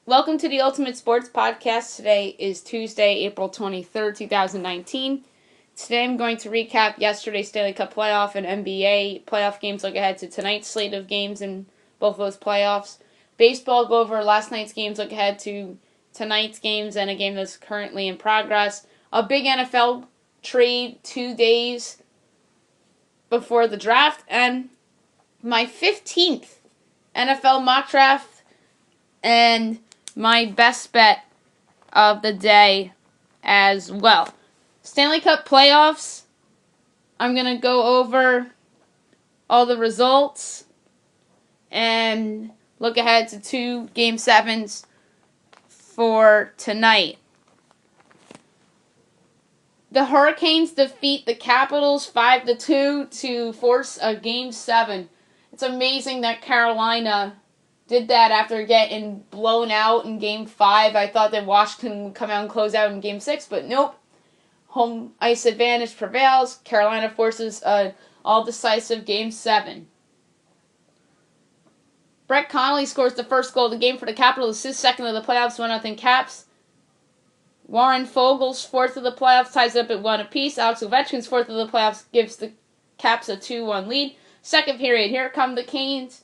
Welcome to the Ultimate Sports Podcast. Today is Tuesday, April 23rd, 2019. Today I'm going to recap yesterday's Stanley Cup playoff and NBA playoff games, look ahead to tonight's slate of games in both of those playoffs. Baseball, go over last night's games, look ahead to tonight's games and a game that's currently in progress. A big NFL trade 2 days before the draft, and my 15th NFL mock draft and my best bet of the day as well. Stanley Cup playoffs, I'm going to go over all the results and look ahead to 2 Game 7s for tonight. The Hurricanes defeat the Capitals 5-2 to force a Game 7. It's amazing that Carolina did that after getting blown out in Game 5. I thought that Washington would come out and close out in Game 6, but nope. Home ice advantage prevails. Carolina forces an all-decisive Game 7. Brett Connolly scores the first goal of the game for the Capitals, his second of the playoffs, 1-0 Caps. Warren Foegele's fourth of the playoffs ties it up at 1 apiece. Alex Ovechkin's fourth of the playoffs gives the Caps a 2-1 lead. Second period, here come the Canes.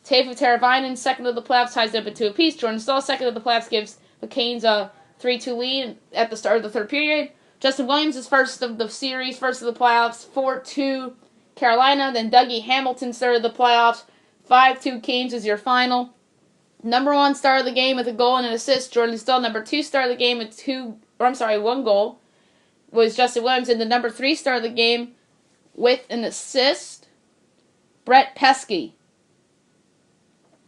Teuvo Teravainen, second of the playoffs, ties it up at 2 apiece. Jordan Staal, second of the playoffs, gives the Canes a 3-2 lead at the start of the third period. Justin Williams is first of the series, first of the playoffs, 4-2 Carolina. Then Dougie Hamilton's third of the playoffs, 5-2 Canes is your final. Number 1 star of the game with a goal and an assist, Jordan Staal. Number 2 star of the game with 1 goal was Justin Williams. And the number 3 star of the game with an assist, Brett Pesky.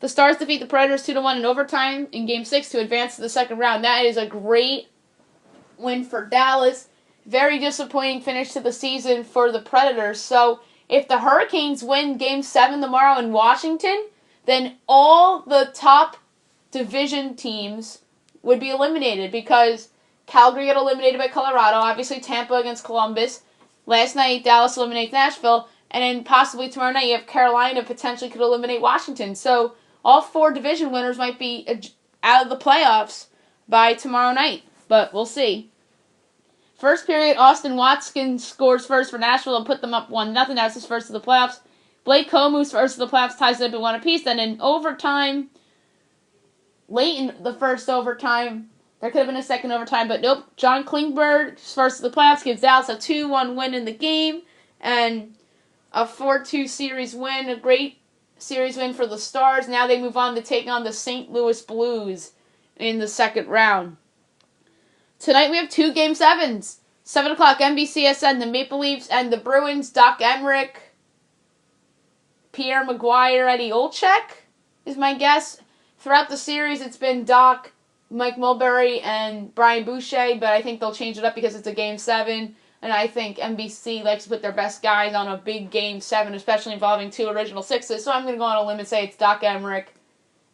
The Stars defeat the Predators 2-1 in overtime in Game 6 to advance to the second round. That is a great win for Dallas. Very disappointing finish to the season for the Predators. So if the Hurricanes win Game 7 tomorrow in Washington, then all the top division teams would be eliminated because Calgary got eliminated by Colorado, obviously Tampa against Columbus. Last night, Dallas eliminates Nashville, and then possibly tomorrow night you have Carolina potentially could eliminate Washington. So all 4 division winners might be out of the playoffs by tomorrow night, but we'll see. First period, Austin Watkins scores first for Nashville and put them up 1-0. That's his first of the playoffs. Blake Comeau's first of the playoffs ties it up at 1 apiece. Then in overtime, late in the first overtime, there could have been a second overtime, but nope. John Klingberg's first of the playoffs gives Dallas a 2-1 win in the game and a 4-2 series win. A great series win for the Stars. Now they move on to take on the St. Louis Blues in the second round. Tonight we have 2 Game 7s. 7 o'clock NBCSN, the Maple Leafs and the Bruins. Doc Emrick, Pierre McGuire, Eddie Olczyk is my guess. Throughout the series, it's been Doc, Mike Mulberry, and Brian Boucher, but I think they'll change it up because it's a Game 7, and I think NBC likes to put their best guys on a big Game 7, especially involving 2 original sixes, so I'm going to go on a limb and say it's Doc Emrick,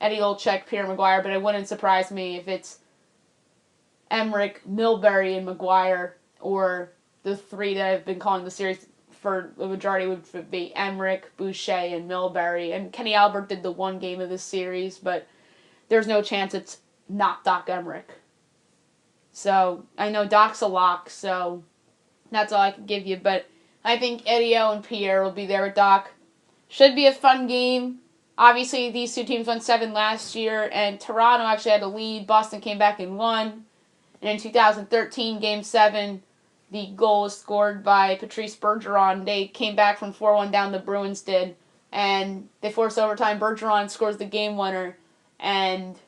Eddie Olczyk, Pierre McGuire, but it wouldn't surprise me if it's Emrick, Mulberry, and McGuire, or the 3 that I've been calling the series for the majority would be Emrick, Boucher, and Mulberry. And Kenny Albert did the 1 game of this series, but there's no chance it's not Doc Emrick. So, I know Doc's a lock, so that's all I can give you. But I think Eddie O and Pierre will be there with Doc. Should be a fun game. Obviously, these 2 teams won 7 last year, and Toronto actually had a lead. Boston came back and won. And in 2013, Game 7, the goal was scored by Patrice Bergeron. They came back from 4-1 down, the Bruins did. And they forced overtime. Bergeron scores the game winner. And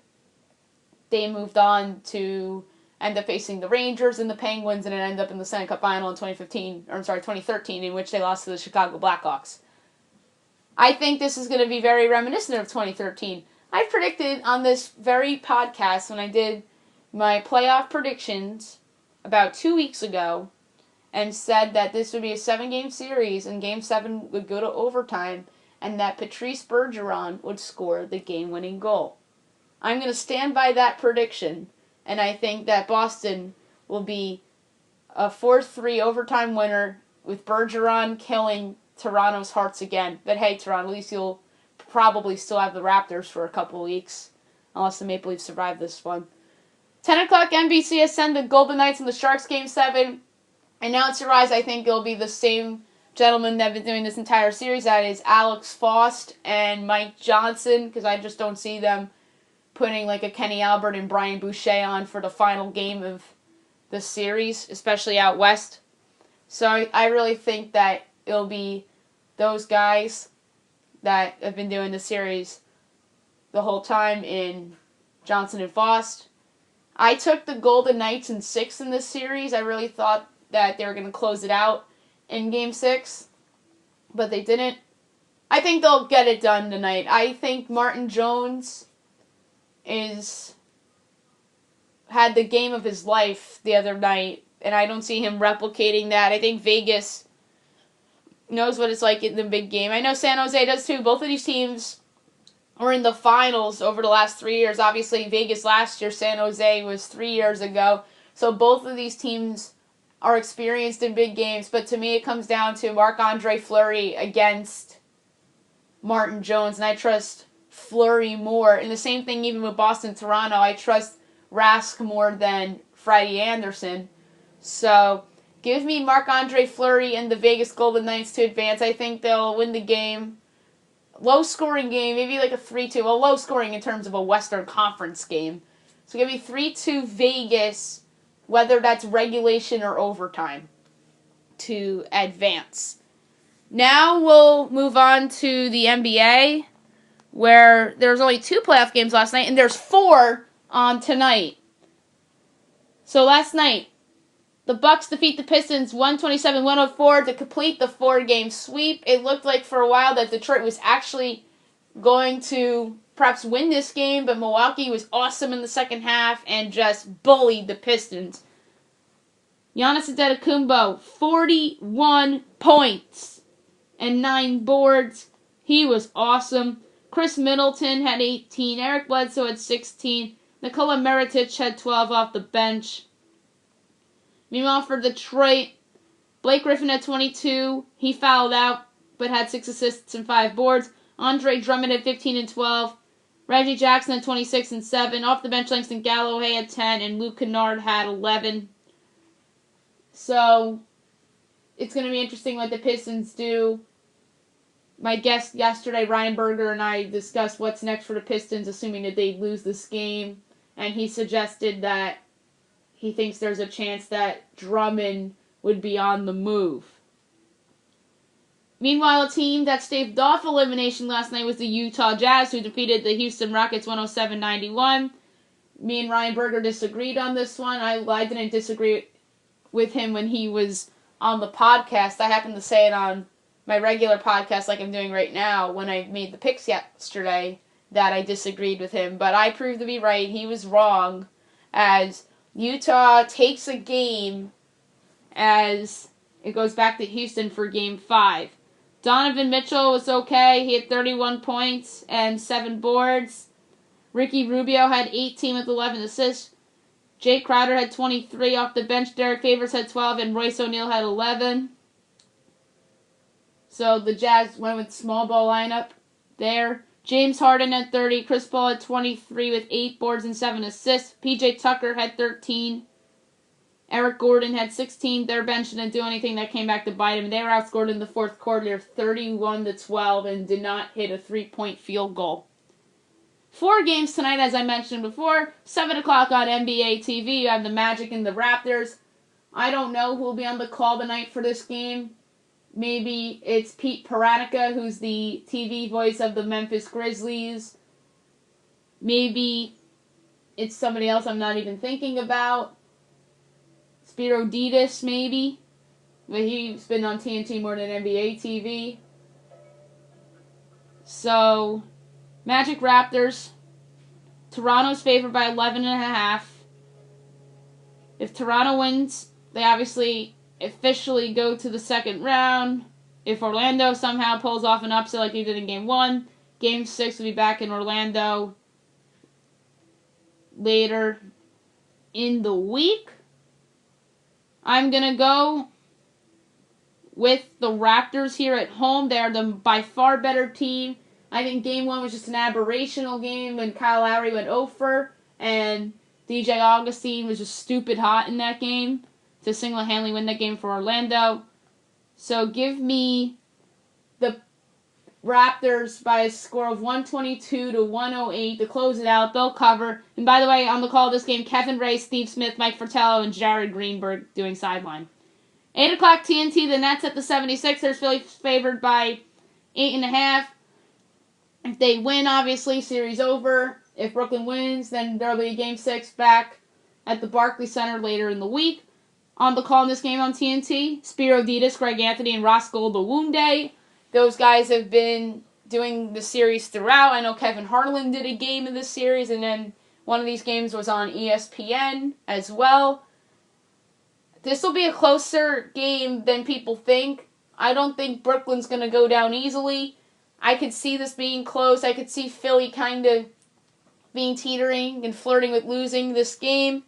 they moved on to end up facing the Rangers and the Penguins, and it ended up in the Stanley Cup Final in 2013, in which they lost to the Chicago Blackhawks. I think this is going to be very reminiscent of 2013. I predicted on this very podcast when I did my playoff predictions about 2 weeks ago and said that this would be a 7-game series and Game 7 would go to overtime and that Patrice Bergeron would score the game-winning goal. I'm going to stand by that prediction, and I think that Boston will be a 4-3 overtime winner with Bergeron killing Toronto's hearts again. But hey, Toronto, at least you'll probably still have the Raptors for a couple weeks. unless the Maple Leafs survive this one. 10 o'clock NBC has sent the Golden Knights and the Sharks Game 7. Announcer-wise, I think it'll be the same gentleman that have been doing this entire series. That is Alex Faust and Mike Johnson, because I just don't see them putting like a Kenny Albert and Brian Boucher on for the final game of the series, especially out west. So I really think that it'll be those guys that have been doing the series the whole time in Johnson and Faust. I took the Golden Knights in 6 in this series. I really thought that they were going to close it out in Game 6, but they didn't. I think they'll get it done tonight. I think Martin Jones had the game of his life the other night, and I don't see him replicating that. I think Vegas knows what it's like in the big game. I know San Jose does too. Both of these teams are in the finals over the last 3 years. Obviously, Vegas last year, San Jose was 3 years ago. So both of these teams are experienced in big games. But to me, it comes down to Marc-Andre Fleury against Martin Jones. And I trust Fleury more. And the same thing even with Boston-Toronto. I trust Rask more than Freddie Anderson. So give me Marc-Andre Fleury and the Vegas Golden Knights to advance. I think they'll win the game. Low-scoring game, maybe like a 3-2. Well, low-scoring in terms of a Western Conference game. So give me 3-2 Vegas, whether that's regulation or overtime, to advance. Now we'll move on to the NBA, where there's only 2 playoff games last night, and there's 4 on tonight. So last night, the Bucks defeat the Pistons 127-104 to complete the 4-game sweep. It looked like for a while that Detroit was actually going to perhaps win this game, but Milwaukee was awesome in the second half and just bullied the Pistons. Giannis Antetokounmpo, 41 points and 9 boards. He was awesome. Chris Middleton had 18. Eric Bledsoe had 16. Nikola Mirotic had 12 off the bench. Meanwhile, for Detroit, Blake Griffin had 22. He fouled out, but had 6 assists and 5 boards. Andre Drummond had 15 and 12. Reggie Jackson had 26 and 7. Off the bench, Langston Galloway had 10, and Luke Kennard had 11. So, it's going to be interesting what the Pistons do. My guest yesterday, Ryan Berger, and I discussed what's next for the Pistons, assuming that they lose this game. And he suggested that he thinks there's a chance that Drummond would be on the move. Meanwhile, a team that staved off elimination last night was the Utah Jazz, who defeated the Houston Rockets 107-91. Me and Ryan Berger disagreed on this one. I didn't disagree with him when he was on the podcast. I happened to say it on my regular podcast like I'm doing right now when I made the picks yesterday that I disagreed with him. But I proved to be right. He was wrong, as Utah takes a game as it goes back to Houston for Game 5. Donovan Mitchell was okay. He had 31 points and 7 boards. Ricky Rubio had 18 with 11 assists. Jay Crowder had 23 off the bench. Derek Favors had 12, and Royce O'Neal had 11. So the Jazz went with small ball lineup there. James Harden had 30. Chris Paul had 23 with 8 boards and 7 assists. PJ Tucker had 13. Eric Gordon had 16. Their bench didn't do anything that came back to bite him. They were outscored in the fourth quarter 31-12 and did not hit a 3-point field goal. 4 games tonight, as I mentioned before. 7 o'clock on NBA TV. You have the Magic and the Raptors. I don't know who will be on the call tonight for this game. Maybe it's Pete Paranica, who's the TV voice of the Memphis Grizzlies. Maybe it's somebody else I'm not even thinking about. Spiro Ditas, maybe. But he's been on TNT more than NBA TV. So, Magic Raptors. Toronto's favored by 11.5. If Toronto wins, they obviously officially go to the second round. If Orlando somehow pulls off an upset like they did in Game 1, Game 6 will be back in Orlando later in the week. I'm going to go with the Raptors here at home. They are the by far better team. I think Game 1 was just an aberrational game when Kyle Lowry went 0 and DJ Augustine was just stupid hot in that game to single-handedly win that game for Orlando. So give me the Raptors by a score of 122-108 to close it out. They'll cover. And by the way, on the call of this game, Kevin Ray, Steve Smith, Mike Fratello, and Jared Greenberg doing sideline. 8 o'clock TNT, the Nets at the 76ers. Philly favored by 8.5. If they win, obviously, series over. If Brooklyn wins, then there will be a Game 6 back at the Barclays Center later in the week. On the call in this game on TNT, Spiro Ditas, Greg Anthony, and Ross Goldawunde. Those guys have been doing the series throughout. I know Kevin Harlan did a game in this series, and then one of these games was on ESPN as well. This will be a closer game than people think. I don't think Brooklyn's going to go down easily. I could see this being close. I could see Philly kind of being teetering and flirting with losing this game.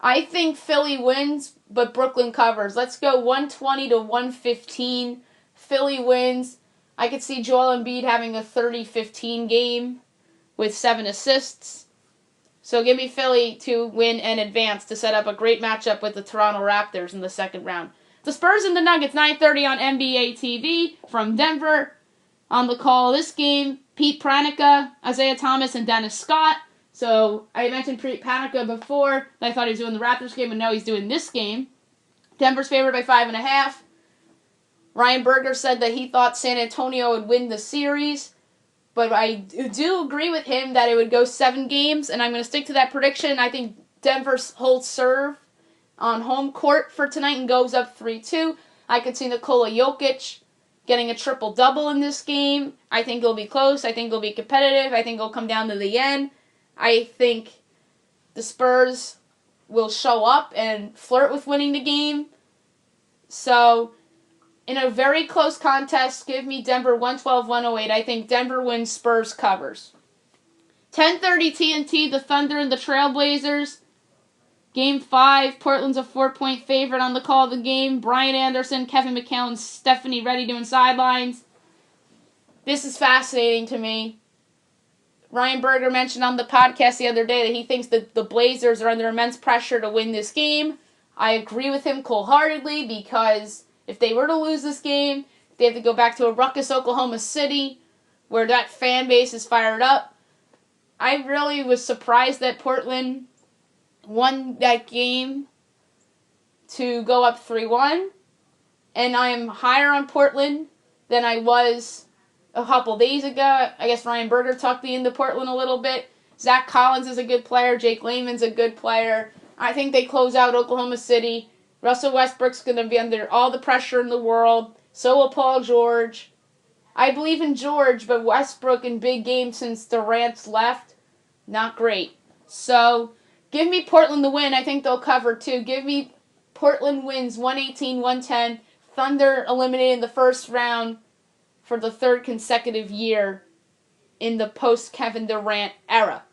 I think Philly wins, but Brooklyn covers. Let's go 120-115. Philly wins. I could see Joel Embiid having a 30-15 game with 7 assists. So give me Philly to win and advance to set up a great matchup with the Toronto Raptors in the second round. The Spurs and the Nuggets, 9:30 on NBA TV from Denver. On the call this game, Pete Pranica, Isaiah Thomas, and Dennis Scott. So I mentioned Pete Pranica before. I thought he was doing the Raptors game, and now he's doing this game. Denver's favored by 5.5. Ryan Berger said that he thought San Antonio would win the series. But I do agree with him that it would go 7 games, and I'm going to stick to that prediction. I think Denver holds serve on home court for tonight and goes up 3-2. I could see Nikola Jokic getting a triple-double in this game. I think it'll be close. I think it'll be competitive. I think it'll come down to the end. I think the Spurs will show up and flirt with winning the game. So, in a very close contest, give me Denver 112-108. I think Denver wins, Spurs covers. 10:30 TNT, the Thunder and the Trailblazers. Game 5, Portland's a 4-point favorite on the call of the game. Brian Anderson, Kevin McHale, and Stephanie Reddy doing sidelines. This is fascinating to me. Ryan Berger mentioned on the podcast the other day that he thinks that the Blazers are under immense pressure to win this game. I agree with him wholeheartedly because if they were to lose this game, they have to go back to a ruckus Oklahoma City where that fan base is fired up. I really was surprised that Portland won that game to go up 3-1. And I am higher on Portland than I was a couple days ago. I guess Ryan Berger talked me into Portland a little bit. Zach Collins is a good player. Jake Layman's a good player. I think they close out Oklahoma City. Russell Westbrook's going to be under all the pressure in the world. So will Paul George. I believe in George, but Westbrook in big games since Durant's left, not great. So, give me Portland to win. I think they'll cover too. Give me Portland wins 118-110. Thunder eliminated in the first round for the 3rd consecutive year in the post-Kevin Durant era.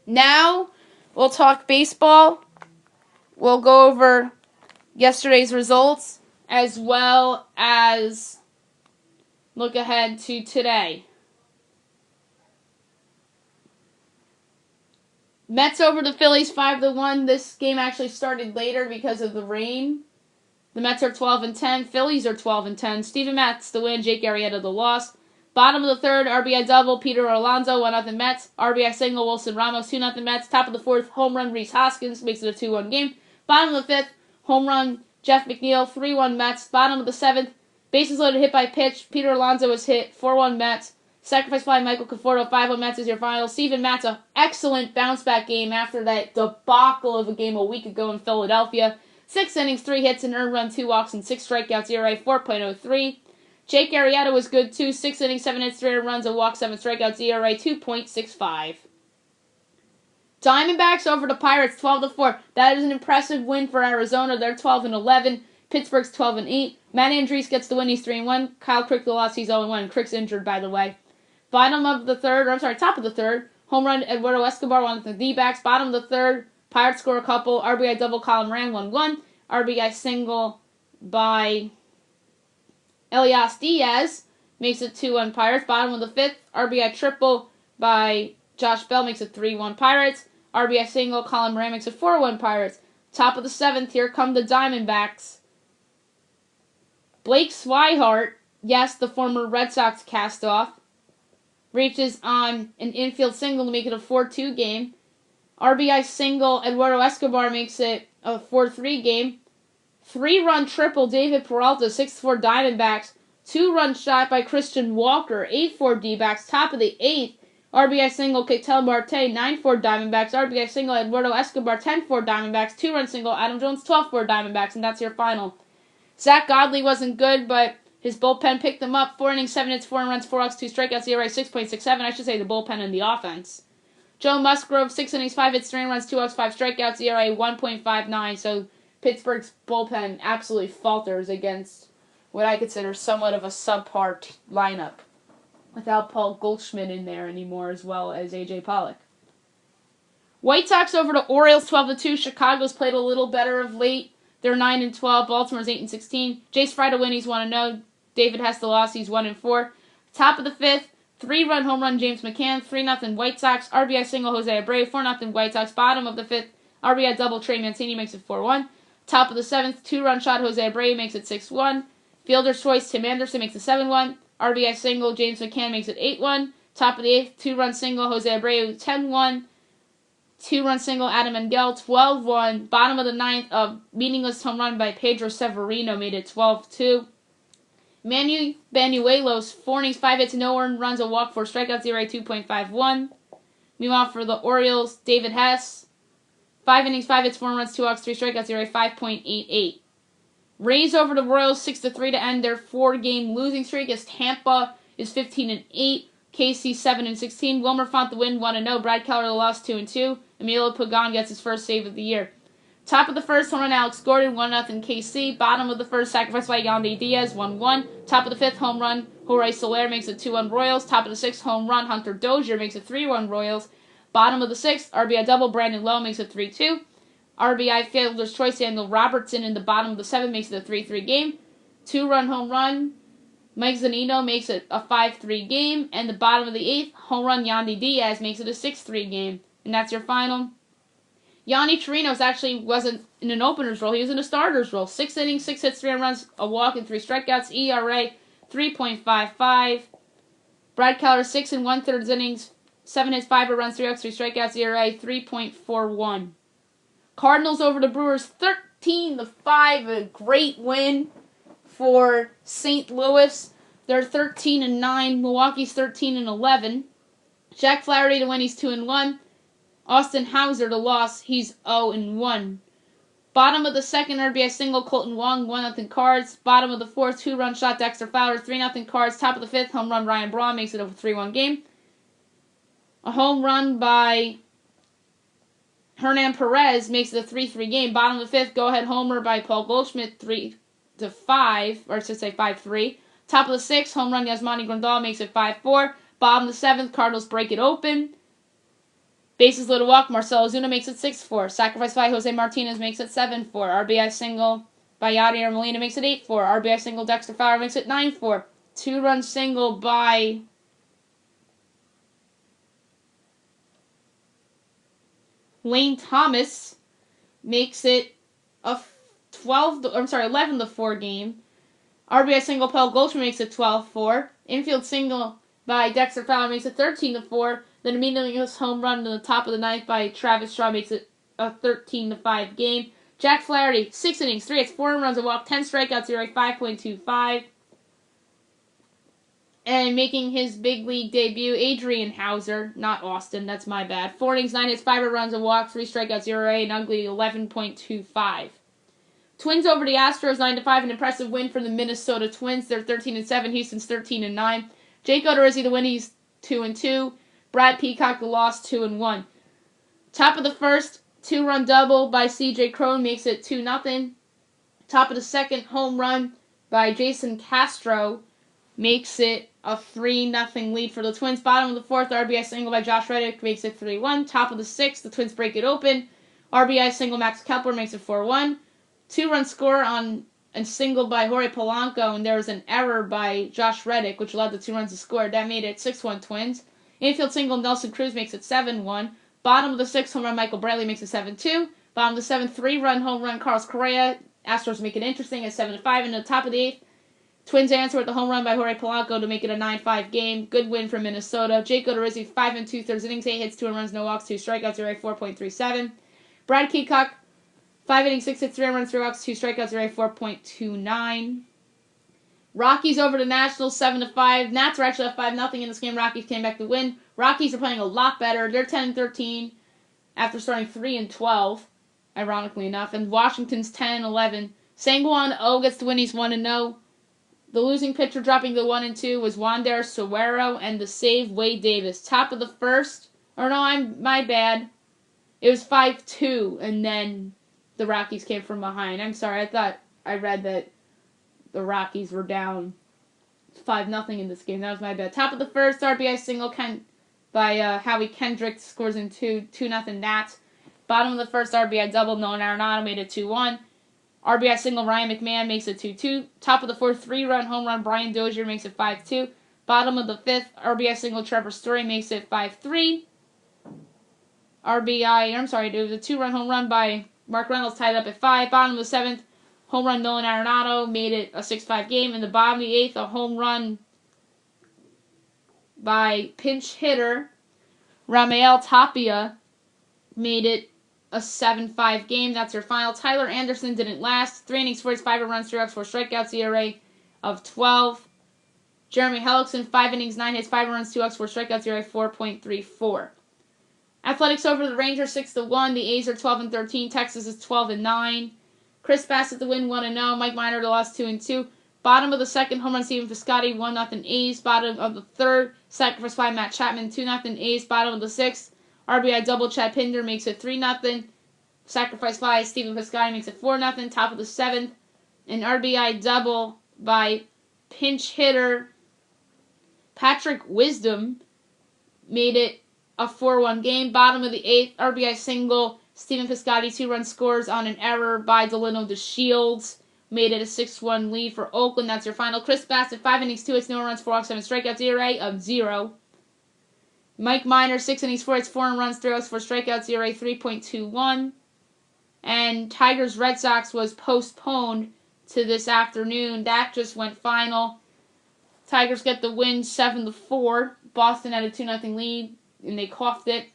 Now, we'll talk baseball. We'll go over yesterday's results as well as look ahead to today. Mets over the Phillies 5-1. This game actually started later because of the rain. The Mets are 12-10. Phillies are 12-10. Steven Matz the win. Jake Arrieta the loss. Bottom of the 3rd, RBI double. Peter Alonso 1-0 Mets. RBI single. Wilson Ramos 2-0 Mets. Top of the 4th, home run Rhys Hoskins makes it a 2-1 game. Bottom of the 5th, home run Jeff McNeil 3-1 Mets. Bottom of the 7th, bases loaded hit by pitch. Peter Alonso was hit 4-1 Mets. Sacrifice fly Michael Conforto 5-1 Mets is your final. Steven Matz, an excellent bounce back game after that debacle of a game a week ago in Philadelphia. 6 innings, 3 hits, an earned run, 2 walks, and 6 strikeouts. ERA 4.03. Jake Arrieta was good too. 6 innings, 7 hits, 3 earned runs, a walk, 7 strikeouts. ERA 2.65. Diamondbacks over the Pirates 12-4. That is an impressive win for Arizona. They're 12-11. Pittsburgh's 12-8. Matt Andriese gets the win. He's 3-1. Kyle Crick the loss. He's 0-1. Crick's injured, by the way. Top of the 3rd. Home run Eduardo Escobar won the D-backs. Bottom of the 3rd. Pirates score a couple. RBI double Colin Moran 1-1. RBI single by Elias Diaz. makes it 2-1 Pirates. Bottom of the 5th, RBI triple by Josh Bell makes it 3-1 Pirates. RBI single, Colin Moran makes it 4-1 Pirates. Top of the 7th, here come the Diamondbacks. Blake Swihart, yes, the former Red Sox cast-off, reaches on an infield single to make it a 4-2 game. RBI single, Eduardo Escobar makes it a 4-3 game. 3-run triple, David Peralta, 6-4 Diamondbacks. 2-run shot by Christian Walker, 8-4 D-backs. Top of the 8th, RBI single, Ketel Marte, 9-4 Diamondbacks. RBI single, Eduardo Escobar, 10-4 Diamondbacks. 2-run single, Adam Jones, 12-4 Diamondbacks. And that's your final. Zach Godley wasn't good, but his bullpen picked him up. 4 innings, 7 hits, 4 runs, 4 walks, 2 strikeouts, ERA 6.67. I should say the bullpen and the offense. Joe Musgrove, 6 innings, 5 hits, 3 runs, 2 walks, 5 strikeouts, ERA 1.59. So Pittsburgh's bullpen absolutely falters against what I consider somewhat of a subpar lineup, without Paul Goldschmidt in there anymore, as well as A.J. Pollock. White Sox over to Orioles 12-2. Chicago's played a little better of late. They're 9-12. Baltimore's 8-16. Jace Fry to win. He's 1-0. David Hess to loss. He's 1-4. Top of the 5th, 3-run home run James McCann. 3-0 White Sox. RBI single Jose Abreu. 4-0 White Sox. Bottom of the 5th, RBI double Trey Mancini makes it 4-1. Top of the 7th, 2-run shot Jose Abreu makes it 6-1. Fielder's choice Tim Anderson makes it 7-1. RBI single James McCann makes it 8-1. Top of the 8th, 2-run single Jose Abreu 10-1. 2-run single Adam Engel 12-1. Bottom of the 9th, a meaningless home run by Pedro Severino made it 12-2. Manu Banuelos, 4 innings, 5 hits, no earned runs, a walk, 4 strikeouts, ERA 2.51. Meanwhile, for the Orioles, David Hess, 5 innings, 5 hits, 4 runs, 2 walks, 3 strikeouts, ERA 5.88. Rays over the Royals 6-3 to end their 4-game losing streak as Tampa is 15-8. KC 7-16. Wilmer Font the win 1-0. Brad Keller the loss 2-2. Emilio Pagan gets his first save of the year. Top of the 1st, home run Alex Gordon 1-0 KC. Bottom of the 1st, sacrifice by Yandy Diaz 1-1. Top of the 5th, home run Jorge Soler makes it 2-1 Royals. Top of the 6th, home run Hunter Dozier makes it 3-1 Royals. Bottom of the 6th, RBI double Brandon Lowe makes it 3-2. RBI fielder's choice Daniel Robertson in the bottom of the 7th makes it a 3-3 game. 2-run home run Mike Zunino makes it a 5-3 game. And the bottom of the 8th, home run Yandy Diaz makes it a 6-3 game. And that's your final. Yanni Chirinos actually wasn't in an opener's role. He was in a starter's role. 6 innings, 6 hits, 3 runs, a walk, and 3 strikeouts. ERA 3.55. Brad Keller, 6 1/3 innings, 7 hits, 5 runs, 3 walks, 3 strikeouts. ERA 3.41. Cardinals over the Brewers 13-5. A great win for St. Louis. They're 13-9. Milwaukee's 13-11. Jack Flaherty to win. He's 2-1. Austin Hauser to loss. He's 0-1. Bottom of the 2nd, RBI single Colton Wong 1-0 Cards. Bottom of the 4th, 2-run shot Dexter Fowler 3-0 Cards. Top of the 5th, home run Ryan Braun makes it a 3-1 game. A home run by Hernan Perez makes it a 3-3 game. Bottom of the 5th, go ahead homer by Paul Goldschmidt 3-5, or I should say 5-3. Top of the 6th, home run Yasmani Grandal makes it 5-4. Bottom of the 7th, Cardinals break it open. Bases loaded walk, Marcell Ozuna makes it 6-4. Sacrifice by Jose Martinez makes it 7-4. RBI single by Yadier Molina makes it 8-4. RBI single Dexter Fowler makes it 9-4. 2-run single by Lane Thomas makes it a 11-4 game. RBI single Paul Goldschmidt makes it 12-4. Infield single by Dexter Fowler makes it 13-4. Then immediately goes home run to the top of the 9th by Travis Shaw makes it a 13-5 game. Jack Flaherty, 6 innings, 3 hits, 4 runs, a walk, 10 strikeouts, ERA 5.25. And making his big league debut, Adrian Hauser, not Austin, that's my bad. 4 innings, 9 hits, 5 runs, a walk, 3 strikeouts, ERA, an ugly 11.25. Twins over the Astros, 9-5, an impressive win for the Minnesota Twins. They're 13-7, Houston's 13-9. Jake Odorizzi to win, he's 2-2. Brad Peacock the loss, 2-1. Top of the 1st, 2-run double by C.J. Cron makes it 2-0. Top of the 2nd, home run by Jason Castro makes it a 3-0 lead for the Twins. Bottom of the 4th, RBI single by Josh Reddick makes it 3-1. Top of the 6th, the Twins break it open. RBI single Max Kepler makes it 4-1. 2-run score on and singled by Jorge Polanco, and there was an error by Josh Reddick, which allowed the 2 runs to score. That made it 6-1 Twins. Infield single Nelson Cruz makes it 7-1. Bottom of the 6th, home run Michael Brantley makes it 7-2. Bottom of the 7th, 3-run home run Carlos Correa. Astros make it interesting at 7-5. And the top of the 8th, Twins answer with the home run by Jorge Polanco to make it a 9-5 game. Good win for Minnesota. Jake Odorizzi, 5 2/3 innings, 8 hits, 2 runs, no walks, 2 strikeouts, ERA 4.37. Brad Keacock, 5 innings, 6 hits, 3 runs, 3 walks, 2 strikeouts, ERA 4.29. Rockies over the Nationals, 7-5. Nats were actually up 5-0 in this game. Rockies came back to win. Rockies are playing a lot better. They're 10-13 after starting 3-12, ironically enough. And Washington's 10-11. Sanguan O gets the win. He's 1-0. The losing pitcher dropping the 1-2 was Wander Suero, and the save Wade Davis. Top of the first. Or no, my bad. It was 5-2, and then the Rockies came from behind. I'm sorry. I thought I read that the Rockies were down 5-0 in this game. That was my bad. Top of the first, RBI single by Howie Kendrick scores in 2-0 Nats. Bottom of the first, RBI double, Nolan Arenado made it 2-1. RBI single, Ryan McMahon makes it 2-2. Top of the fourth, 3-run home run, Brian Dozier makes it 5-2. Bottom of the fifth, RBI single, Trevor Story makes it 5-3. There was a 2-run home run by Mark Reynolds tied up at 5. Bottom of the seventh, home run Nolan Arenado made it a 6-5 game. In the bottom of the eighth, a home run by pinch hitter Rafael Tapia made it a 7-5 game. That's your final. Tyler Anderson didn't last. 3 innings, 4 hits, 5 runs, 3 walks, 4 strikeouts, ERA of 12. Jeremy Hellickson, 5 innings, 9 hits, 5 runs, 2 walks, 4 strikeouts, ERA 4.34. Athletics over the Rangers 6-1. The A's are 12-13. Texas is 12-9. Chris Bassett the win 1-0. Mike Minor the loss 2-2. Bottom of the second, home run Stephen Piscotty 1-0 A's. Bottom of the third, sacrifice by Matt Chapman 2-0 A's. Bottom of the sixth, RBI double Chad Pinder makes it 3-0. Sacrifice by Stephen Piscotty makes it 4-0. Top of the seventh, an RBI double by pinch hitter Patrick Wisdom made it a 4-1 game. Bottom of the eighth, RBI single, Stephen Piscotty 2-run scores on an error by Delino DeShields. Made it a 6-1 lead for Oakland. That's your final. Chris Bassett, 5 innings, 2 hits, no runs, 4 walks, 7 strikeouts, ERA of 0. Mike Minor, 6 innings, 4 hits, 4 runs, 3 walks, 4 strikeouts, ERA 3.21. And Tigers Red Sox was postponed to this afternoon. That just went final. Tigers get the win 7-4. Boston had a 2-0 lead, and they coughed it.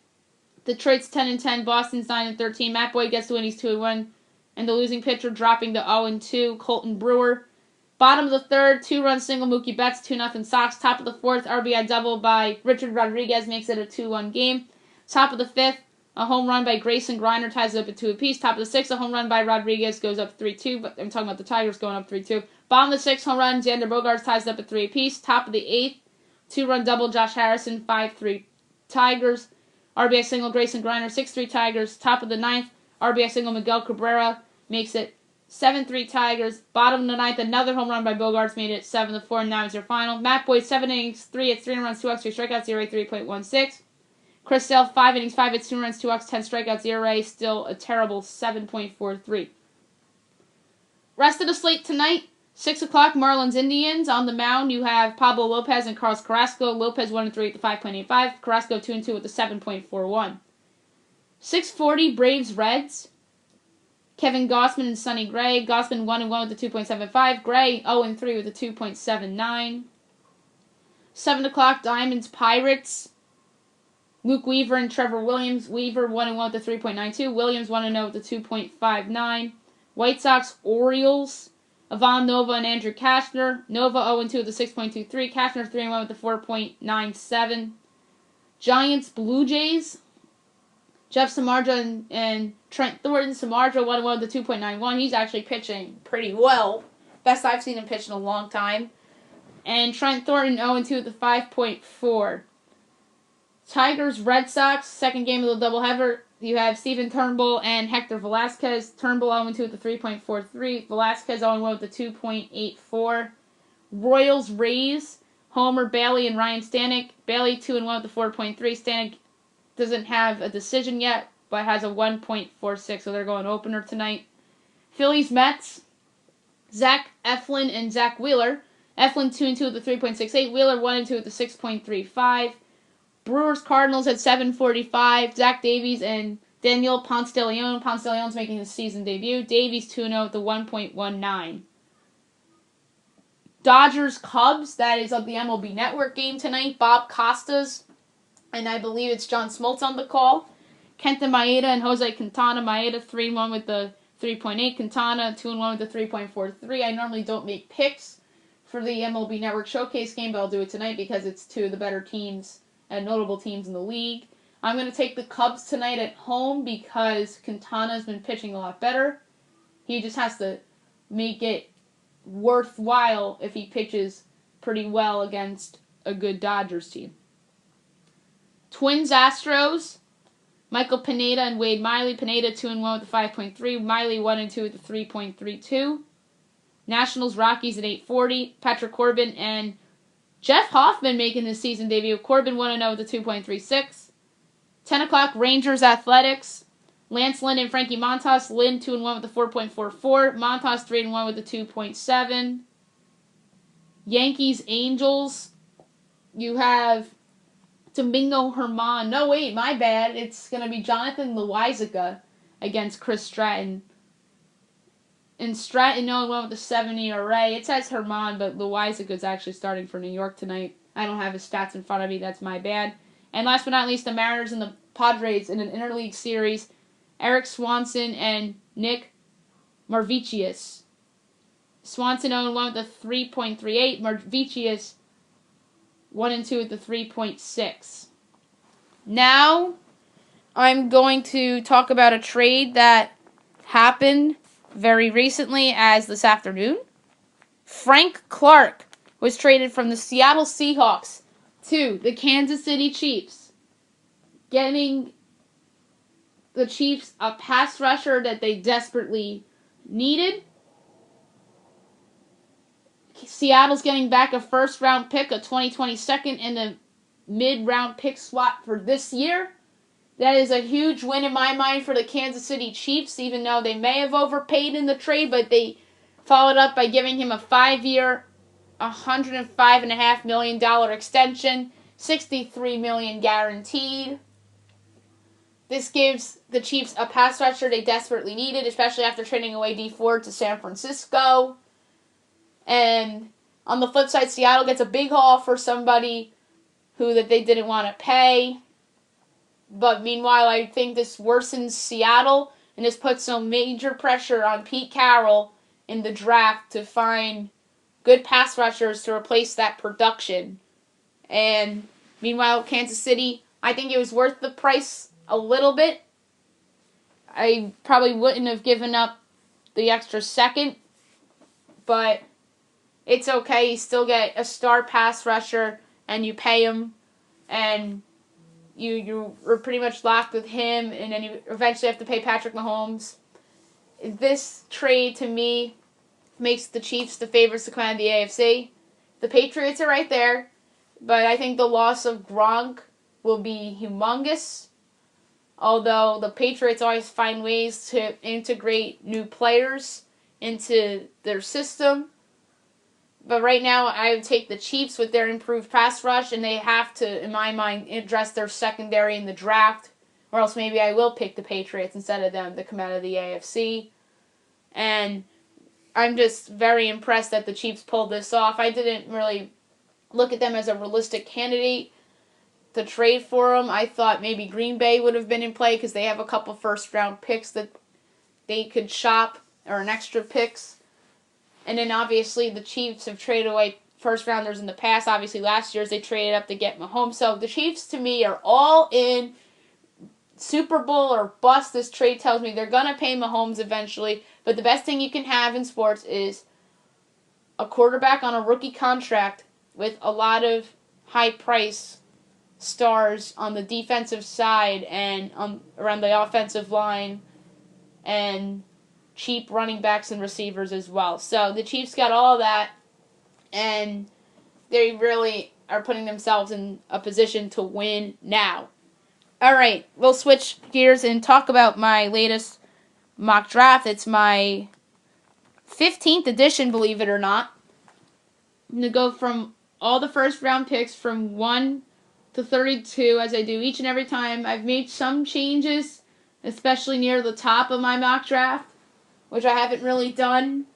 Detroit's 10-10. Boston's 9-13. Matt Boyd gets the win. He's 2-1. And the losing pitcher dropping the 0-2, Colton Brewer. Bottom of the third, 2-run single, Mookie Betts, 2-0 Sox. Top of the fourth, RBI double by Richard Rodriguez makes it a 2-1 game. Top of the fifth, a home run by Grayson Griner ties it up at 2 apiece. Top of the sixth, a home run by Rodriguez goes up 3-2. But I'm talking about the Tigers going up 3-2. Bottom of the sixth, home run, Xander Bogaerts ties it up at 3 apiece. Top of the eighth, 2-run double, Josh Harrison, 5-3 Tigers. RBI single, Grayson Griner, 6-3 Tigers. Top of the ninth, RBI single, Miguel Cabrera makes it 7-3 Tigers. Bottom of the ninth, another home run by Bogaerts made it 7-4, and now it's your final. Matt Boyd, 7 innings, 3 hits, 3 runs, 2 walks, 3 strikeouts, ERA 3.16. Chris Sale, 5 innings, 5 hits, 2 runs, 2 walks, 10 strikeouts, ERA still a terrible 7.43. Rest of the slate tonight, 6 o'clock, Marlins Indians. On the mound, you have Pablo Lopez and Carlos Carrasco. Lopez 1-3 at the 5.85. Carrasco 2-2 with the 7.41. 6:40, Braves Reds. Kevin Gausman and Sonny Gray. Gausman 1-1 with the 2.75. Gray 0-3 with the 2.79. 7 o'clock, Diamonds Pirates. Luke Weaver and Trevor Williams. Weaver 1-1 with the 3.92. Williams 1-0 with the 2.59. White Sox Orioles. Ivan Nova and Andrew Kashner. Nova 0-2 with the 6.23. Kashner 3-1 with the 4.97. Giants Blue Jays. Jeff Samardzija and Trent Thornton. Samardzija 1-1 with the 2.91. He's actually pitching pretty well. Best I've seen him pitch in a long time. And Trent Thornton 0-2 with the 5.4. Tigers Red Sox, second game of the doubleheader. You have Stephen Turnbull and Hector Velasquez. Turnbull 0-2 with the 3.43. Velasquez 0-1 with the 2.84. Royals Rays. Homer Bailey and Ryan Stanek. Bailey 2-1 with the 4.3. Stanek doesn't have a decision yet, but has a 1.46, so they're going opener tonight. Phillies Mets. Zach Eflin and Zach Wheeler. Eflin 2-2 with the 3.68. Wheeler 1-2 with the 6.35. Brewers Cardinals at 7:45. Zach Davies and Daniel Ponce de Leon. Ponce de Leon's making his season debut. Davies 2-0 with the 1.19. Dodgers Cubs. That is of the MLB Network game tonight. Bob Costas, and I believe it's John Smoltz on the call. Kenta Maeda and Jose Quintana. Maeda 3-1 with the 3.8. Quintana 2-1 with the 3.43. I normally don't make picks for the MLB Network Showcase game, but I'll do it tonight because it's two of the better teams and notable teams in the league. I'm going to take the Cubs tonight at home because Quintana's been pitching a lot better. He just has to make it worthwhile if he pitches pretty well against a good Dodgers team. Twins Astros. Michael Pineda and Wade Miley. Pineda 2-1 with the 5.3. Miley 1-2 with the 3.32. Nationals Rockies at 8:40. Patrick Corbin and Jeff Hoffman making his season debut. Corbin 1-0 with the 2.36. 10 o'clock Rangers Athletics. Lance Lynn and Frankie Montas. Lynn 2-1 with the 4.44. Montas 3-1 with the 2.7. Yankees Angels. You have Domingo Herman. No, wait, my bad. It's going to be Jonathan Loaisiga against Chris Stratton. And Stratton 0-1 with the 7 ERA. It says Herman, but Loaisiga's actually starting for New York tonight. I don't have his stats in front of me. That's my bad. And last but not least, the Mariners and the Padres in an interleague series. Eric Swanson and Nick Marvicius. Swanson 0-1 with the 3.38. Marvicius 1-2 with the 3.6. Now, I'm going to talk about a trade that happened very recently as this afternoon. Frank Clark was traded from the Seattle Seahawks to the Kansas City Chiefs, getting the Chiefs a pass rusher that they desperately needed. Seattle's getting back a first-round pick, a 2020 second, and a mid-round pick swap for this year. That is a huge win in my mind for the Kansas City Chiefs, even though they may have overpaid in the trade, but they followed up by giving him a 5-year, $105.5 million extension, $63 million guaranteed. This gives the Chiefs a pass rusher they desperately needed, especially after trading away Dee Ford to San Francisco. And on the flip side, Seattle gets a big haul for somebody that they didn't want to pay. But meanwhile, I think this worsens Seattle, and this puts some major pressure on Pete Carroll in the draft to find good pass rushers to replace that production. And meanwhile, Kansas City, I think it was worth the price a little bit. I probably wouldn't have given up the extra second, but it's okay. You still get a star pass rusher, and you pay him, and you were pretty much locked with him, and then you eventually have to pay Patrick Mahomes. This trade, to me, makes the Chiefs the favorites to come out of the AFC. The Patriots are right there, but I think the loss of Gronk will be humongous. Although the Patriots always find ways to integrate new players into their system. But right now, I would take the Chiefs with their improved pass rush, and they have to, in my mind, address their secondary in the draft, or else maybe I will pick the Patriots instead of them to come out of the AFC. And I'm just very impressed that the Chiefs pulled this off. I didn't really look at them as a realistic candidate to trade for them. I thought maybe Green Bay would have been in play because they have a couple first-round picks that they could shop, or an extra picks. And then obviously the Chiefs have traded away first-rounders in the past. Obviously last year they traded up to get Mahomes. So the Chiefs, to me, are all in. Super Bowl or bust. This trade tells me they're going to pay Mahomes eventually. But the best thing you can have in sports is a quarterback on a rookie contract with a lot of high-price stars on the defensive side and around the offensive line, and cheap running backs and receivers as well. So the Chiefs got all that, and they really are putting themselves in a position to win now. All right, we'll switch gears and talk about my latest mock draft. It's my 15th edition, believe it or not. I'm going to go from all the first round picks from 1 to 32 as I do each and every time. I've made some changes, especially near the top of my mock draft, which I haven't really done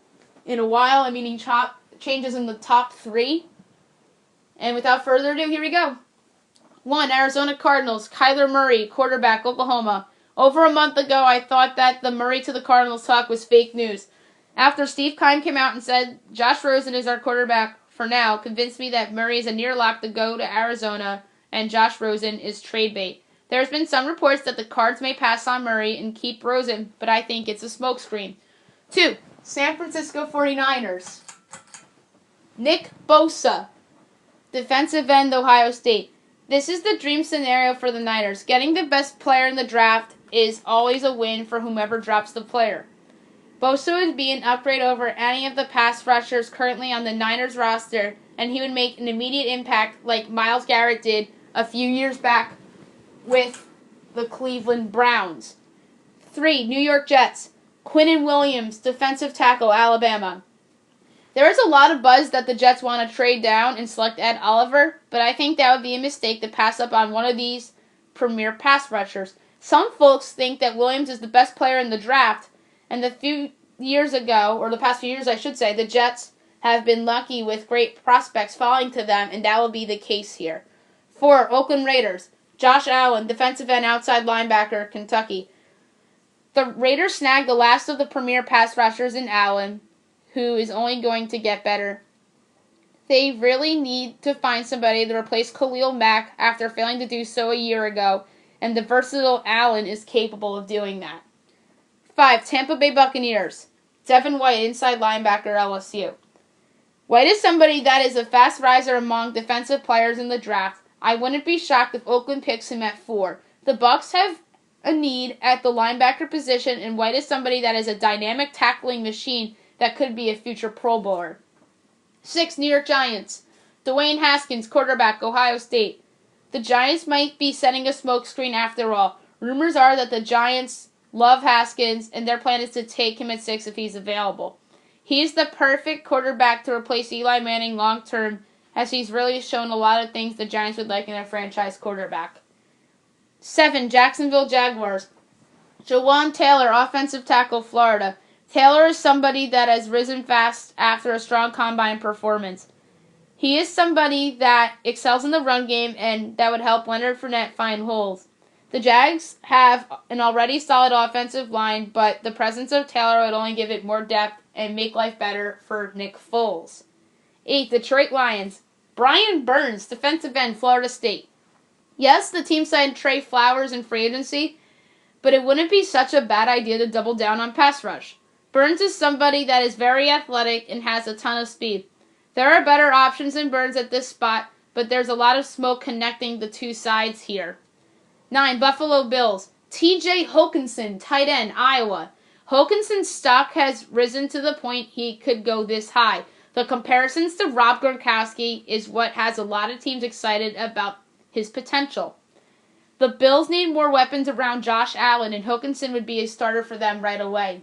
in a while. I'm meaning changes in the top 3. And without further ado, here we go. 1. Arizona Cardinals, Kyler Murray, quarterback, Oklahoma. Over a month ago, I thought that the Murray to the Cardinals talk was fake news. After Steve Keim came out and said, Josh Rosen is our quarterback for now, convinced me that Murray is a near lock to go to Arizona, and Josh Rosen is trade bait. There has been some reports that the Cards may pass on Murray and keep Rosen, but I think it's a smokescreen. 2. San Francisco 49ers. Nick Bosa, defensive end, Ohio State. This is the dream scenario for the Niners. Getting the best player in the draft is always a win for whomever drops the player. Bosa would be an upgrade over any of the pass rushers currently on the Niners roster, and he would make an immediate impact like Myles Garrett did a few years back with the Cleveland Browns. 3. New York Jets. Quinnen Williams, defensive tackle, Alabama. There is a lot of buzz that the Jets want to trade down and select Ed Oliver, but I think that would be a mistake to pass up on one of these premier pass rushers. Some folks think that Williams is the best player in the draft, and the past few years I should say, the Jets have been lucky with great prospects falling to them, and that will be the case here. 4. Oakland Raiders. Josh Allen, defensive end, outside linebacker, Kentucky. The Raiders snagged the last of the premier pass rushers in Allen, who is only going to get better. They really need to find somebody to replace Khalil Mack after failing to do so a year ago, and the versatile Allen is capable of doing that. 5. Tampa Bay Buccaneers. Devin White, inside linebacker, LSU. White is somebody that is a fast riser among defensive players in the draft. I wouldn't be shocked if Oakland picks him at 4. The Bucs have a need at the linebacker position, and White is somebody that is a dynamic tackling machine that could be a future Pro Bowler. 6. New York Giants. Dwayne Haskins, quarterback, Ohio State. The Giants might be setting a smokescreen after all. Rumors are that the Giants love Haskins, and their plan is to take him at 6 if he's available. He is the perfect quarterback to replace Eli Manning long term, as he's really shown a lot of things the Giants would like in a franchise quarterback. 7. Jacksonville Jaguars. Jawan Taylor, offensive tackle, Florida. Taylor is somebody that has risen fast after a strong combine performance. He is somebody that excels in the run game and that would help Leonard Fournette find holes. The Jags have an already solid offensive line, but the presence of Taylor would only give it more depth and make life better for Nick Foles. 8. Detroit Lions. Brian Burns, defensive end, Florida State. Yes, the team signed Trey Flowers in free agency, but it wouldn't be such a bad idea to double down on pass rush. Burns is somebody that is very athletic and has a ton of speed. There are better options than Burns at this spot, but there's a lot of smoke connecting the two sides here. 9. Buffalo Bills. T.J. Hockenson, tight end, Iowa. Hokinson's stock has risen to the point he could go this high. The comparisons to Rob Gronkowski is what has a lot of teams excited about his potential. The Bills need more weapons around Josh Allen, and Hockenson would be a starter for them right away.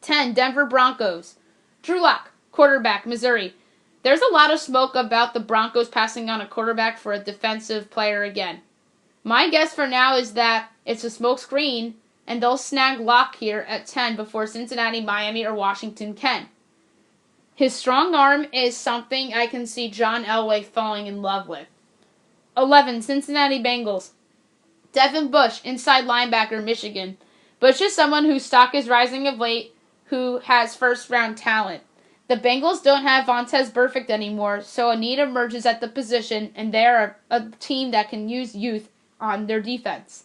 10. Denver Broncos. Drew Lock, quarterback, Missouri. There's a lot of smoke about the Broncos passing on a quarterback for a defensive player again. My guess for now is that it's a smoke screen, and they'll snag Lock here at 10 before Cincinnati, Miami, or Washington can. His strong arm is something I can see John Elway falling in love with. 11. Cincinnati Bengals. Devin Bush, inside linebacker, Michigan. Bush is someone whose stock is rising of late, who has first-round talent. The Bengals don't have Vontaze Burfict anymore, so a need emerges at the position, and they are a team that can use youth on their defense.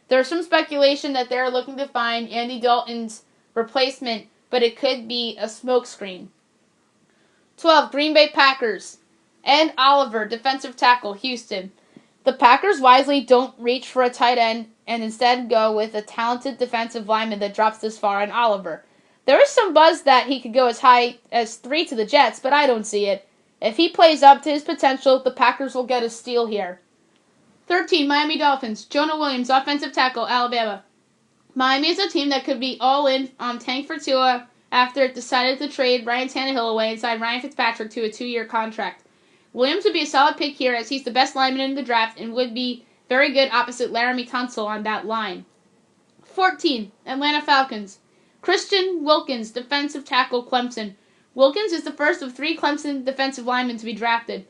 There's some speculation that they're looking to find Andy Dalton's replacement, but it could be a smokescreen. 12. Green Bay Packers. Ed Oliver, defensive tackle, Houston. The Packers wisely don't reach for a tight end and instead go with a talented defensive lineman that drops this far on Oliver. There is some buzz that he could go as high as 3 to the Jets, but I don't see it. If he plays up to his potential, the Packers will get a steal here. 13. Miami Dolphins. Jonah Williams, offensive tackle, Alabama. Miami is a team that could be all in on tank for Tua after it decided to trade Ryan Tannehill away and sign Ryan Fitzpatrick to a 2-year contract. Williams would be a solid pick here as he's the best lineman in the draft and would be very good opposite Laramie Tunsil on that line. 14. Atlanta Falcons. Christian Wilkins, defensive tackle, Clemson. Wilkins is the first of 3 Clemson defensive linemen to be drafted.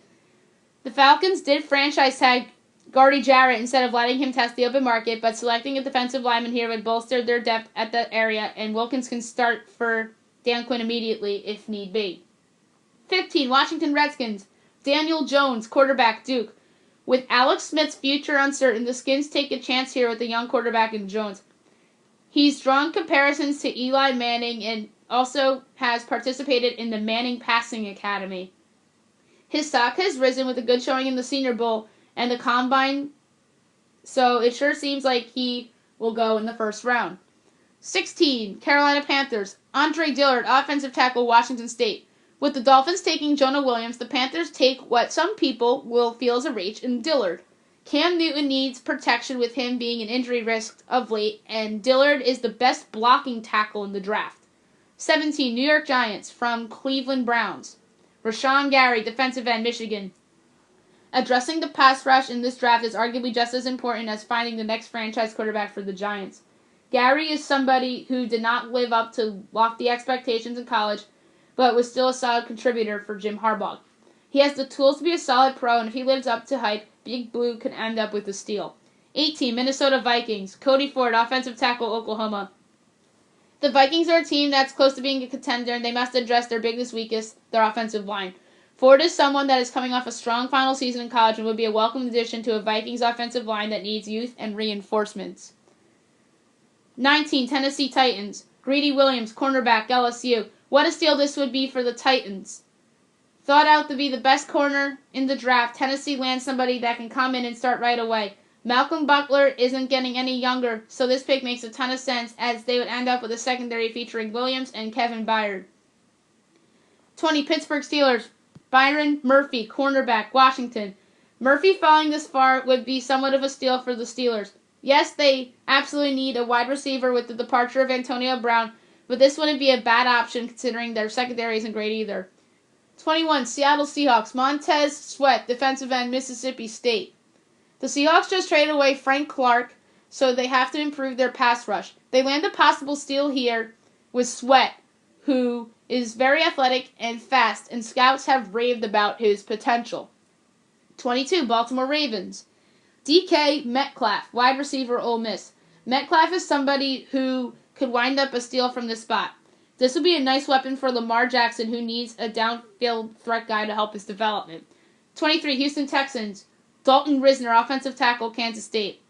The Falcons did franchise tag Gardy Jarrett instead of letting him test the open market, but selecting a defensive lineman here would bolster their depth at that area, and Wilkins can start for Dan Quinn immediately if need be. 15. Washington Redskins. Daniel Jones, quarterback, Duke. With Alex Smith's future uncertain, the Skins take a chance here with the young quarterback in Jones. He's drawn comparisons to Eli Manning and also has participated in the Manning Passing Academy. His stock has risen with a good showing in the Senior Bowl and the Combine, so it sure seems like he will go in the first round. 16. Carolina Panthers. Andre Dillard, offensive tackle, Washington State. With the Dolphins taking Jonah Williams, the Panthers take what some people will feel is a reach in Dillard. Cam Newton needs protection with him being an injury risk of late, and Dillard is the best blocking tackle in the draft. 17. New York Giants from Cleveland Browns. Rashawn Gary, defensive end, Michigan. Addressing the pass rush in this draft is arguably just as important as finding the next franchise quarterback for the Giants. Gary is somebody who did not live up to lofty expectations in college, but was still a solid contributor for Jim Harbaugh. He has the tools to be a solid pro, and if he lives up to hype, Big Blue could end up with a steal. 18. Minnesota Vikings. Cody Ford, offensive tackle, Oklahoma. The Vikings are a team that's close to being a contender, and they must address their biggest weakness, their offensive line. Ford is someone that is coming off a strong final season in college and would be a welcome addition to a Vikings offensive line that needs youth and reinforcements. 19. Tennessee Titans. Greedy Williams, cornerback, LSU. What a steal this would be for the Titans. Thought out to be the best corner in the draft, Tennessee lands somebody that can come in and start right away. Malcolm Butler isn't getting any younger, so this pick makes a ton of sense as they would end up with a secondary featuring Williams and Kevin Byard. 20. Pittsburgh Steelers. Byron Murphy, cornerback, Washington. Murphy falling this far would be somewhat of a steal for the Steelers. Yes, they absolutely need a wide receiver with the departure of Antonio Brown, but this wouldn't be a bad option considering their secondary isn't great either. 21. Seattle Seahawks. Montez Sweat, defensive end, Mississippi State. The Seahawks just traded away Frank Clark, so they have to improve their pass rush. They land a possible steal here with Sweat, who is very athletic and fast, and scouts have raved about his potential. 22. Baltimore Ravens. DK Metcalf, wide receiver, Ole Miss. Metcalf is somebody who could wind up a steal from this spot. This would be a nice weapon for Lamar Jackson, who needs a downfield threat guy to help his development. 23. Houston Texans. Dalton Risner, offensive tackle, Kansas State.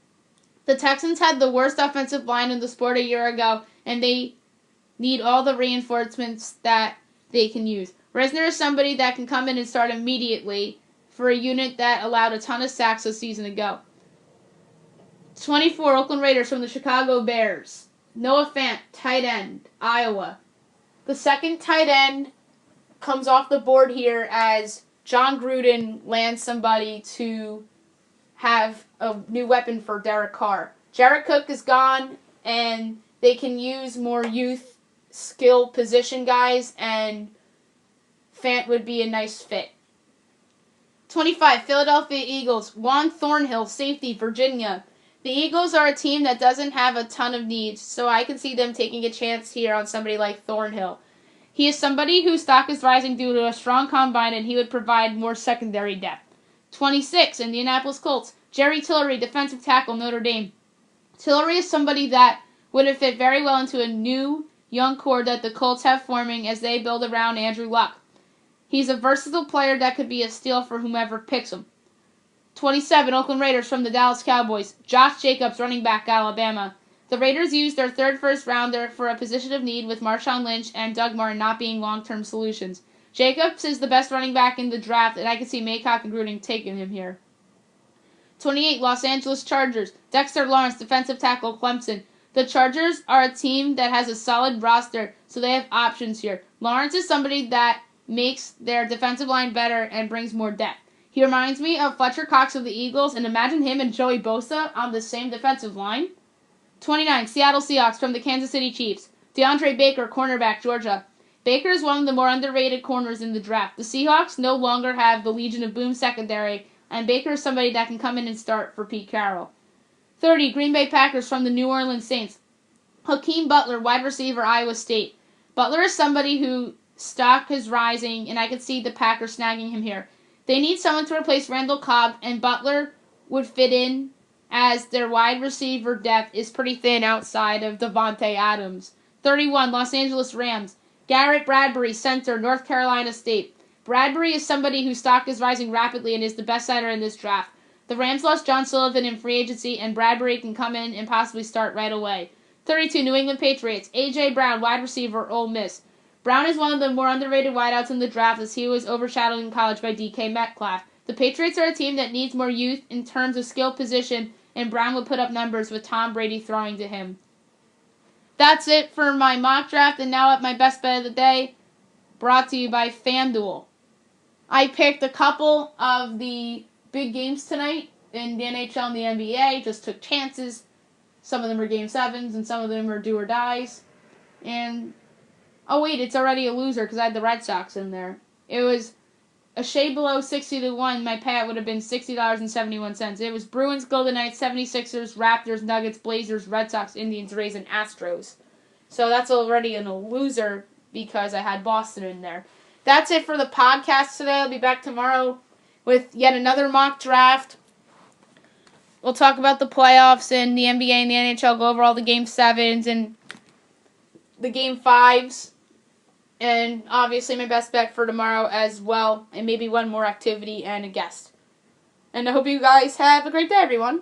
The Texans had the worst offensive line in the sport a year ago, and they need all the reinforcements that they can use. Risner is somebody that can come in and start immediately for a unit that allowed a ton of sacks a season ago. 24. Oakland Raiders from the Chicago Bears. Noah Fant, tight end, Iowa. The second tight end comes off the board here as John Gruden lands somebody to have a new weapon for Derek Carr. Jared Cook is gone, and they can use more youth skill position guys, and Fant would be a nice fit. 25. Philadelphia Eagles. Juan Thornhill, safety, Virginia. The Eagles are a team that doesn't have a ton of needs, so I can see them taking a chance here on somebody like Thornhill. He is somebody whose stock is rising due to a strong combine, and he would provide more secondary depth. 26. Indianapolis Colts. Jerry Tillery, defensive tackle, Notre Dame. Tillery is somebody that would have fit very well into a new young core that the Colts have forming as they build around Andrew Luck. He's a versatile player that could be a steal for whomever picks him. 27. Oakland Raiders from the Dallas Cowboys. Josh Jacobs, running back, Alabama. The Raiders used their third first-rounder for a position of need with Marshawn Lynch and Doug Martin not being long-term solutions. Jacobs is the best running back in the draft, and I can see Maycock and Gruden taking him here. 28. Los Angeles Chargers. Dexter Lawrence, defensive tackle, Clemson. The Chargers are a team that has a solid roster, so they have options here. Lawrence is somebody that makes their defensive line better and brings more depth. He reminds me of Fletcher Cox of the Eagles, and imagine him and Joey Bosa on the same defensive line. 29. Seattle Seahawks from the Kansas City Chiefs. DeAndre Baker, cornerback, Georgia. Baker is one of the more underrated corners in the draft. The Seahawks no longer have the Legion of Boom secondary, and Baker is somebody that can come in and start for Pete Carroll. 30, Green Bay Packers from the New Orleans Saints. Hakeem Butler, wide receiver, Iowa State. Butler is somebody who stock is rising, and I could see the Packers snagging him here. They need someone to replace Randall Cobb, and Butler would fit in as their wide receiver depth is pretty thin outside of Devontae Adams. 31, Los Angeles Rams. Garrett Bradbury, center, North Carolina State. Bradbury is somebody whose stock is rising rapidly and is the best center in this draft. The Rams lost John Sullivan in free agency, and Bradbury can come in and possibly start right away. 32, New England Patriots. A.J. Brown, wide receiver, Ole Miss. Brown is one of the more underrated wideouts in the draft as he was overshadowed in college by DK Metcalf. The Patriots are a team that needs more youth in terms of skill position, and Brown would put up numbers with Tom Brady throwing to him. That's it for my mock draft, and now at my best bet of the day, brought to you by FanDuel. I picked a couple of the big games tonight in the NHL and the NBA, just took chances. Some of them are Game 7s, and some of them are do or dies. And, oh wait, it's already a loser because I had the Red Sox in there. It was a shade below 60-1. My payout would have been $60.71. It was Bruins, Golden Knights, 76ers, Raptors, Nuggets, Blazers, Red Sox, Indians, Rays, and Astros. So that's already a loser because I had Boston in there. That's it for the podcast today. I'll be back tomorrow with yet another mock draft. We'll talk about the playoffs and the NBA and the NHL, go over all the Game 7s and the Game 5s. And obviously my best bet for tomorrow as well. And maybe one more activity and a guest. And I hope you guys have a great day, everyone.